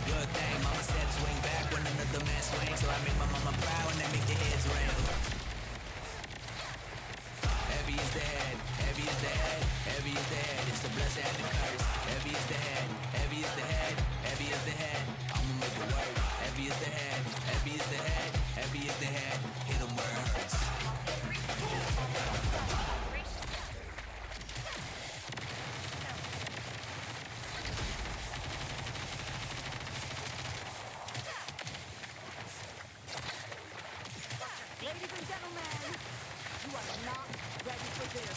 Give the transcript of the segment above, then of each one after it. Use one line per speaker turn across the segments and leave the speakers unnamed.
good thing. Mama said swing back when another man swings, so I make my mama proud and then make the heads ring. Heavy is the head, heavy is the head, heavy is the head. It's the blessing and the curse. Heavy is the head, heavy is the head, heavy is the head. I'ma make it work. Heavy is the head, heavy is the head, heavy is the head. Hit 'em where it hurts.
Ladies and gentlemen, you are not ready for this.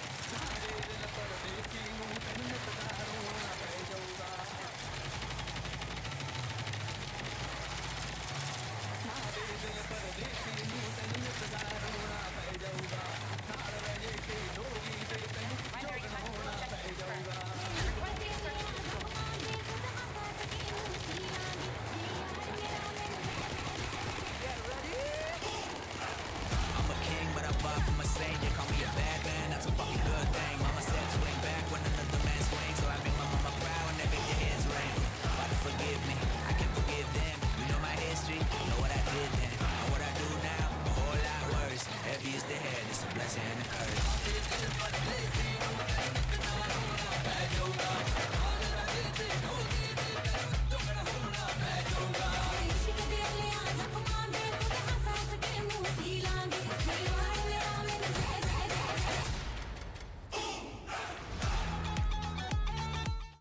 I'm a king, but I fought for my savior. Call me a bad man, that's a fucking good thing. Mama said swing back when another man swings, so I make my mama proud and they make their hands ring. Father, forgive me, I can forgive them. You know my history, you know what I did then. And what I do now, a whole lot worse. Heavy is the head, it's a blessing and a curse.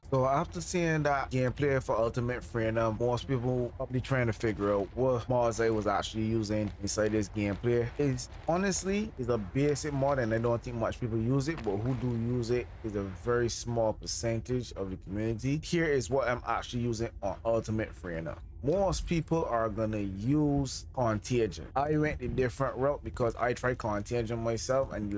So after seeing that gameplay for Ultimate Freyna, most people probably trying to figure out what mods I was actually using inside this gameplay. It's honestly is a basic mod and I don't think much people use it, but who do use it is a very small percentage of the community. Here is what I'm actually using on Ultimate Freyna. Most people are gonna use Contagion. I went a different route because I tried Contagion myself, and the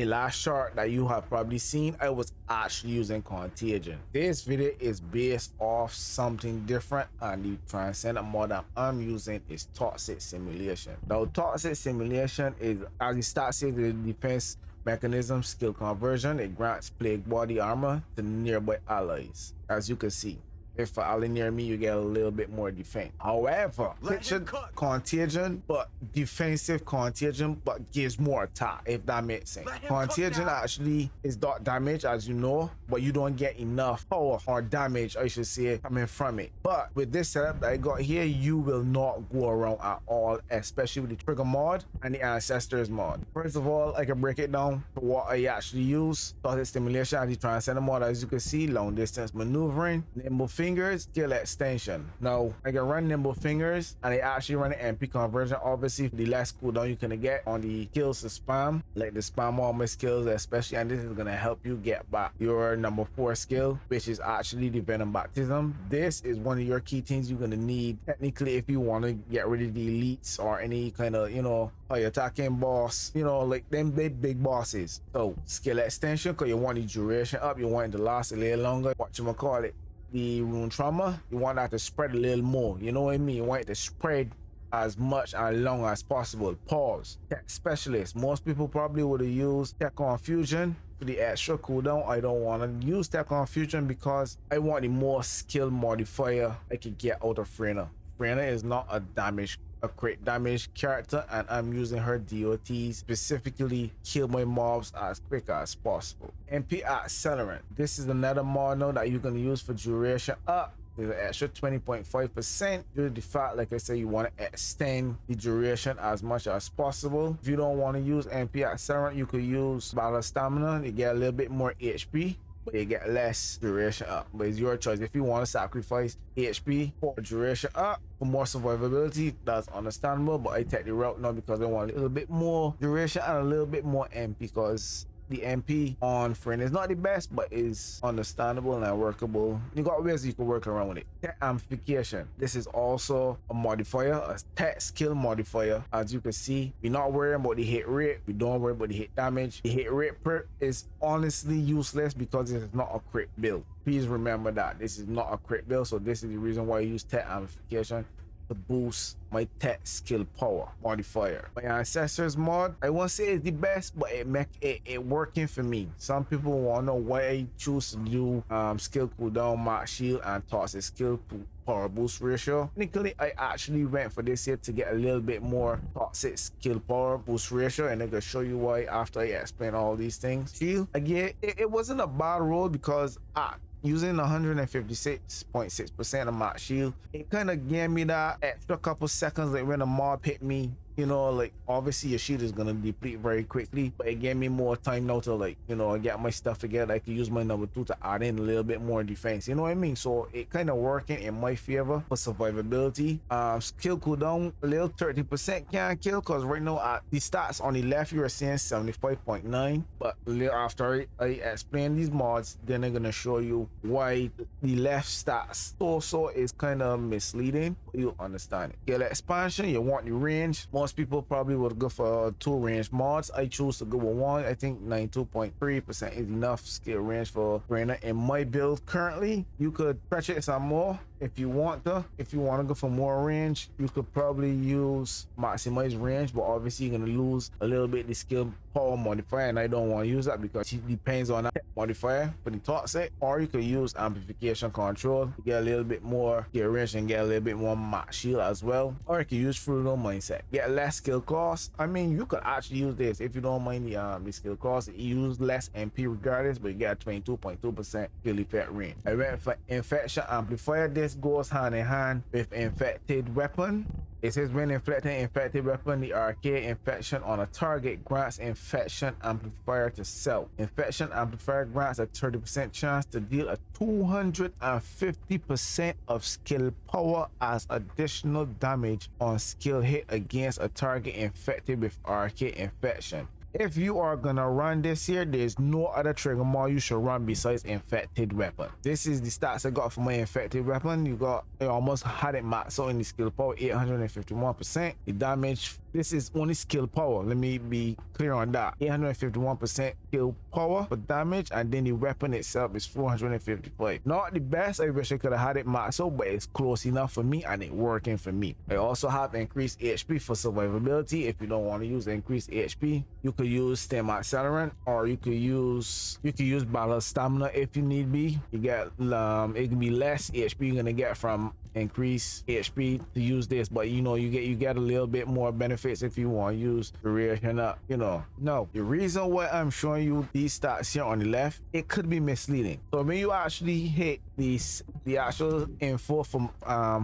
last shot that you have probably seen, I was actually using Contagion. This video is based off something different, and the transcendent mod that I'm using is Toxic Stimulation. Now, Toxic Stimulation is, as it starts with the defense mechanism skill conversion, it grants plague body armor to nearby allies, as you can see. If an ally near me, you get a little bit more defense. However, picture Contagion, but defensive Contagion, but gives more attack, if that makes sense. Contagion actually is dot damage, as you know, but you don't get enough power or damage, I should say, coming from it. But with this setup that I got here, you will not go around at all, especially with the trigger mod and the ancestors mod. First of all, I can break it down to what I actually use. Toxic Stimulation and the transcendent mod, as you can see, long distance maneuvering, nimble fingers, skill extension. Now I can run nimble fingers and I actually run an MP conversion. Obviously, the less cooldown you can get on the kills to spam, like the spam armor skills especially, and this is gonna help you get back your number 4 skill, which is actually the venom baptism. This is one of your key things you're gonna need technically if you want to get rid of the elites or any kind of, you know, high attacking boss, you know, like them big bosses. So skill extension, because you want the duration up, you want it to last a little longer. What you call it, the rune trauma, you want that to spread a little more, you know what I mean? You want it to spread as much and long as possible. Pause. Tech specialist, most people probably would have used Tech on Fusion for the extra cooldown. I don't want to use Tech on Fusion because I want the more skill modifier I can get out of Freyna. Freyna is not a crit damage character, and I'm using her DOTs specifically kill my mobs as quick as possible. MP accelerant, this is another mod now that you're going to use for duration up. There's an extra 20.5% due to the fact, like I said, you want to extend the duration as much as possible. If you don't want to use MP accelerant, you could use battle stamina. You get a little bit more HP, but you get less duration up. But it's your choice. If you want to sacrifice HP for duration up for more survivability, that's understandable, but I take the route now because I want a little bit more duration and a little bit more MP, because the MP on Freyna is not the best, but is understandable and workable. You got ways you can work around with it. Tech amplification, this is also a modifier, a tech skill modifier. As you can see, we're not worrying about the hit rate, we don't worry about the hit damage. The hit rate perk is honestly useless because it is not a crit build. Please remember that this is not a crit build, so this is the reason why I use tech amplification. to boost my tech skill power modifier. My ancestors mod, I won't say it's the best, but it make it working for me. Some people want to know why I choose to do skill cooldown, max shield, and toxic skill power boost ratio. Technically, I actually went for this here to get a little bit more toxic skill power boost ratio, and I'm gonna show you why after I explain all these things. Shield, again, it wasn't a bad roll because using 156.6% of max shield, it kind of gave me that extra couple seconds like when a mob hit me. You know, like obviously your shield is gonna deplete very quickly, but it gave me more time now to, like, you know, get my stuff together. I could use my number 2 to add in a little bit more defense, you know what I mean? So it kind of working in my favor for survivability. Skill cooldown, a little 30% can kill, because right now at the stats on the left you are seeing 75.9, but after I explain these mods, then I'm gonna show you why the left stats also is kind of misleading. You understand it. Skill expansion, you want the range. Most people probably would go for 2 range mods. I choose to go with 1. I think 92.3% is enough skill range for Freyna in my build currently. You could stretch it some more if you want to. If you want to go for more range, you could probably use maximize range, but obviously you're gonna lose a little bit the skill power modifier, and I don't want to use that because it depends on that modifier for the toxic. Or you could use amplification control to get a little bit more skill range and get a little bit more max shield as well. Or you can use frugal mindset, get less skill cost. I mean, you could actually use this if you don't mind the skill cost. You use less MP regardless, but you get a 22.2% skill effect range. I went for infection amplifier. This goes hand in hand with infected weapon. It says when inflicting infected weapon, the arcade infection on a target grants infection amplifier to self. Infection amplifier grants a 30% chance to deal a 250% of skill power as additional damage on skill hit against a target infected with arcade infection. If you are gonna run this here, there's no other trigger mod you should run besides infected weapon. This is the stats I got for my infected weapon. I almost had it maxed out in the skill power, 851%. The damage, this is only skill power, let me be clear on that. 851% skill power for damage, and then the weapon itself is 455. Not the best, I wish I could have had it maxed out, but it's close enough for me and it working for me. I also have increased HP for survivability. If you don't want to use increased HP, you could use stem accelerant, or you could use battle stamina if you need be. You get it can be less HP you're gonna get from increase HP to use this, but you know, you get a little bit more benefits if you want to use duration up, you know. No, the reason why I'm showing you these stats here on the left, it could be misleading. So when you actually hit the actual info from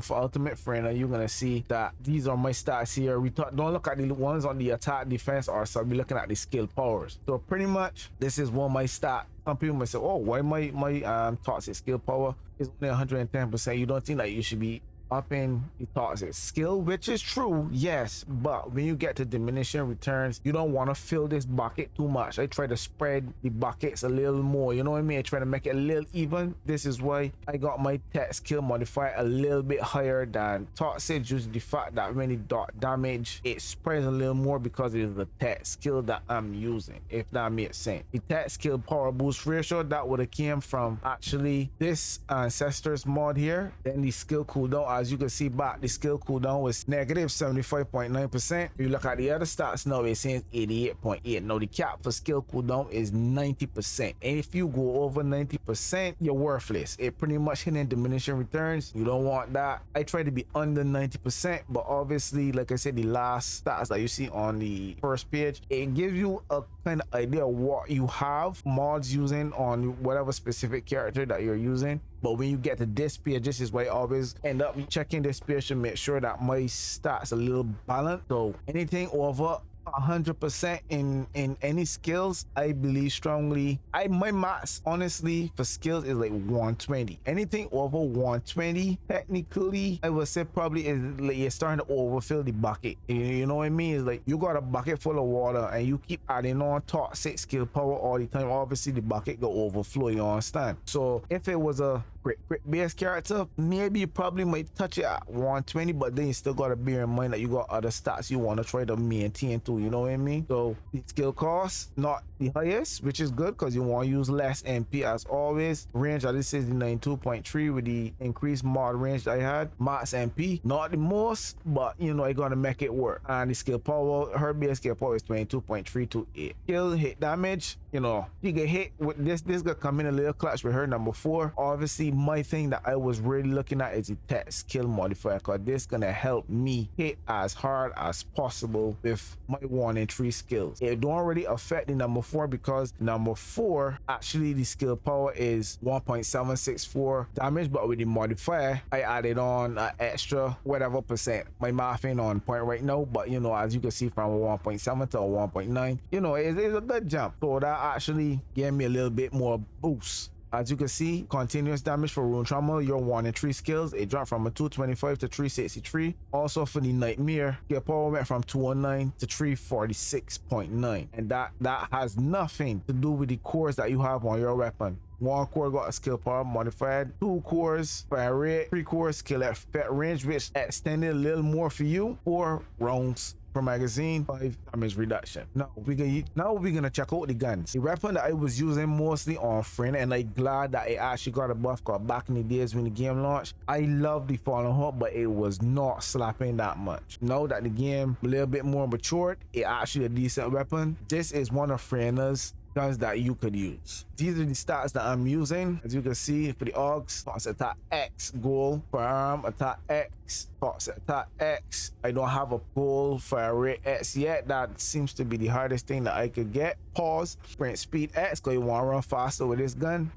for ultimate Freyna, you're gonna see that these are my stats here. Don't look at the ones on the attack, defense, or so be looking at the skill powers. So pretty much this is one of my stats. Some people might say, oh, why my toxic skill power is only 110%? You don't think that you should be upping the toxic skill, which is true, yes, but when you get to diminishing returns, you don't want to fill this bucket too much. I try to spread the buckets a little more, you know what I mean? I try to make it a little even. This is why I got my tech skill modifier a little bit higher than toxic, just the fact that when it dot damage, it spreads a little more because it is the tech skill that I'm using, if that makes sense. The tech skill power boost ratio, that would have came from actually this ancestors mod here. Then the skill cooldown, as you can see back, the skill cooldown was negative 75.9%. If you look at the other stats now, it's saying 88.8. Now the cap for skill cooldown is 90%, and if you go over 90%, you're worthless. It pretty much hitting diminishing returns. You don't want that. I try to be under 90%, but obviously, like I said, the last stats that you see on the first page, it gives you a kind of idea of what you have mods using on whatever specific character that you're using. But when you get to this page, this is why I always end up checking this page to make sure that my stats a little balanced. So anything over 100% in any skills, I believe strongly, my max honestly for skills is like 120. Anything over 120, technically I would say probably is like you're starting to overfill the bucket. You know what I mean? It's like you got a bucket full of water and you keep adding on toxic skill power all the time. Obviously the bucket go overflow, you understand? So if it was a crit base character, maybe you probably might touch it at 120, but then you still gotta bear in mind that you got other stats you want to try to maintain too, you know what I mean? So the skill cost not the highest, which is good because you want to use less MP as always. Range at this is the 92.3 with the increased mod range that I had. Max MP not the most, but you know, I gotta make it work. And the skill power, her base skill power is 22.328. Skill hit damage, you know, you get hit with this gonna come in a little clutch with her number 4. Obviously my thing that I was really looking at is the tech skill modifier, because this gonna help me hit as hard as possible with my 1 and 3 skills. It don't really affect the number 4 because number 4 actually the skill power is 1.764 damage, but with the modifier I added on an extra whatever percent. My math ain't on point right now, but you know, as you can see from 1.7 to 1.9, you know, it's a good jump. So that actually gave me a little bit more boost. As you can see, continuous damage for Rune Trauma, your 1 and 3 skills, it dropped from a 225 to 363. Also for the Nightmare, your power went from 219 to 346.9. And that has nothing to do with the cores that you have on your weapon. 1 core got a skill power modified, 2 cores fire rate, 3 cores skill effect range, which extended a little more for you, 4 rounds per magazine, 5 damage reduction. Now we're gonna check out the guns. The weapon that I was using mostly on Freyna, and I'm glad that it actually got a buff, because back in the days when the game launched, I loved the Fallen Hook, but it was not slapping that much. Now that the game a little bit more matured, it actually a decent weapon. This is one of Freyna's guns that you could use. These are the stats that I'm using. As you can see, for the AUGs, toxic attack X, goal, firearm attack X, toxic attack X. I don't have a goal fire rate X yet. That seems to be the hardest thing that I could get. Pause, sprint speed X, because you want to run faster with this gun.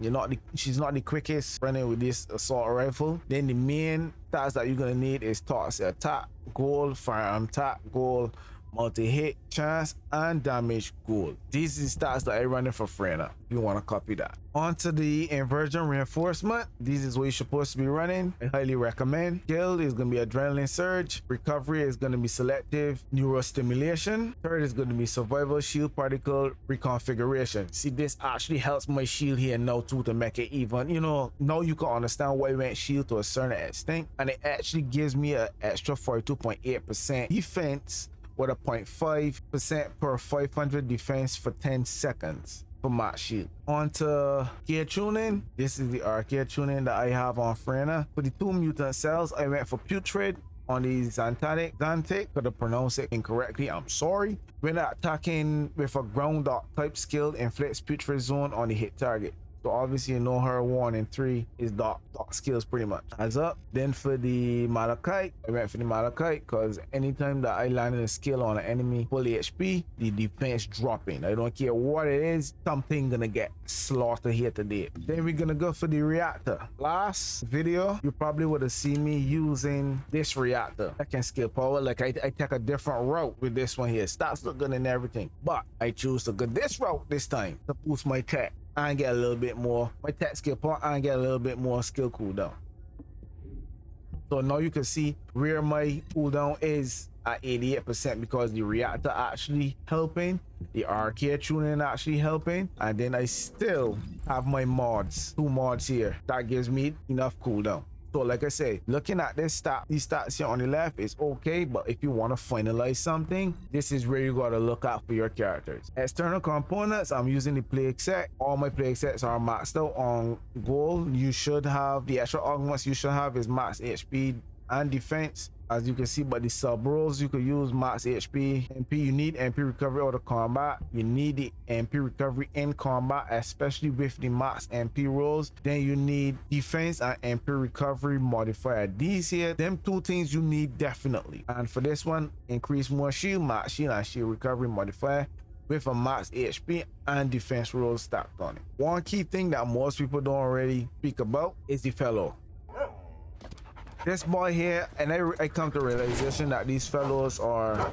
She's not the quickest running with this assault rifle. Then the main stats that you're gonna need is toxic attack, goal, firearm attack, goal, multi-hit chance, and damage goal. These are the stats that I running for Freyna. You want to copy that. Onto the Inversion Reinforcement. This is what you're supposed to be running. I highly recommend. Skill is going to be Adrenaline Surge. Recovery is going to be Selective Neurostimulation. Third is going to be Survival Shield Particle Reconfiguration. See, this actually helps my shield here now too, to make it even, you know, now you can understand why I went shield to a certain extent, and it actually gives me an extra 42.8% defense with a 0.5% per 500 defense for 10 seconds for max shield. On to Arche Tuning. This is the Arche Tuning that I have on Freyna. For the 2 mutant cells, I went for Putrid on the Xantic, could have pronounced it incorrectly, I'm sorry. When attacking with a ground dot type skill, inflicts Putrid zone on the hit target. So obviously you know her 1 and 3 is dot skills pretty much. As up. Then for the Malachite, I went for the Malachite because anytime that I landed a skill on an enemy full HP, the defense dropping. I don't care what it is, something gonna get slaughtered here today. Then we're gonna go for the Reactor. Last video, you probably would have seen me using this Reactor. I can skill power, like I take a different route with this one here. Stats look good and everything, but I choose to go this route this time to boost my tech and get a little bit more my tech skill point and get a little bit more skill cooldown. So now you can see where my cooldown is at 88% because the Reactor actually helping, the Arche Tuning actually helping, and then I still have my mods, 2 mods here that gives me enough cooldown. So like I say, looking at this stat, these stats here on the left is okay, but if you want to finalize something, this is where you got to look out for your characters. External components, I'm using the plague set. All my plague sets are maxed out on gold. You should have the extra augments you should have is max HP and defense, as you can see. But the sub rolls, you could use max HP, MP. You need MP recovery out of combat. You need the MP recovery in combat, especially with the max MP rolls. Then you need defense and MP recovery modifier. These here, them 2 things you need definitely. And for this one, increase more shield, max shield and shield recovery modifier with a max HP and defense rolls stacked on it. One key thing that most people don't already speak about is the fellow. This boy here, and I come to realization that these fellows are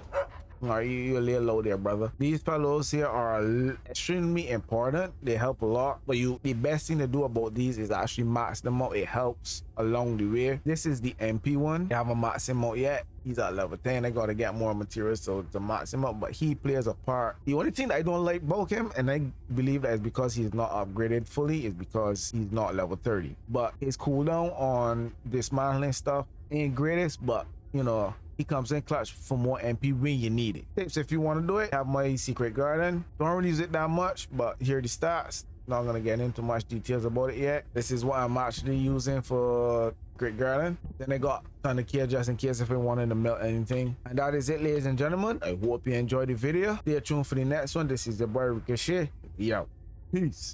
you a little low there, brother. These fellows here are extremely important. They help a lot, but the best thing to do about these is actually max them out. It helps along the way. This is the MP one. I haven't maxed him out yet. he's at level 10. I gotta get more materials so to max him up, but he plays a part. The only thing that I don't like about him, and I believe that is because he's not upgraded fully, is because he's not level 30. But his cooldown on dismantling stuff ain't greatest, but you know, he comes in clutch for more MP when you need it. Tips if you want to do it: have my secret garden. Don't really use it that much, but here are the stats. Not gonna get into much details about it yet. This is what I'm actually using for Great Garden. Then I got ton of care just in case if I wanted to melt anything. And that is it, ladies and gentlemen. I hope you enjoyed the video. Stay tuned for the next one. This is the boy RicocheT. We out. Peace.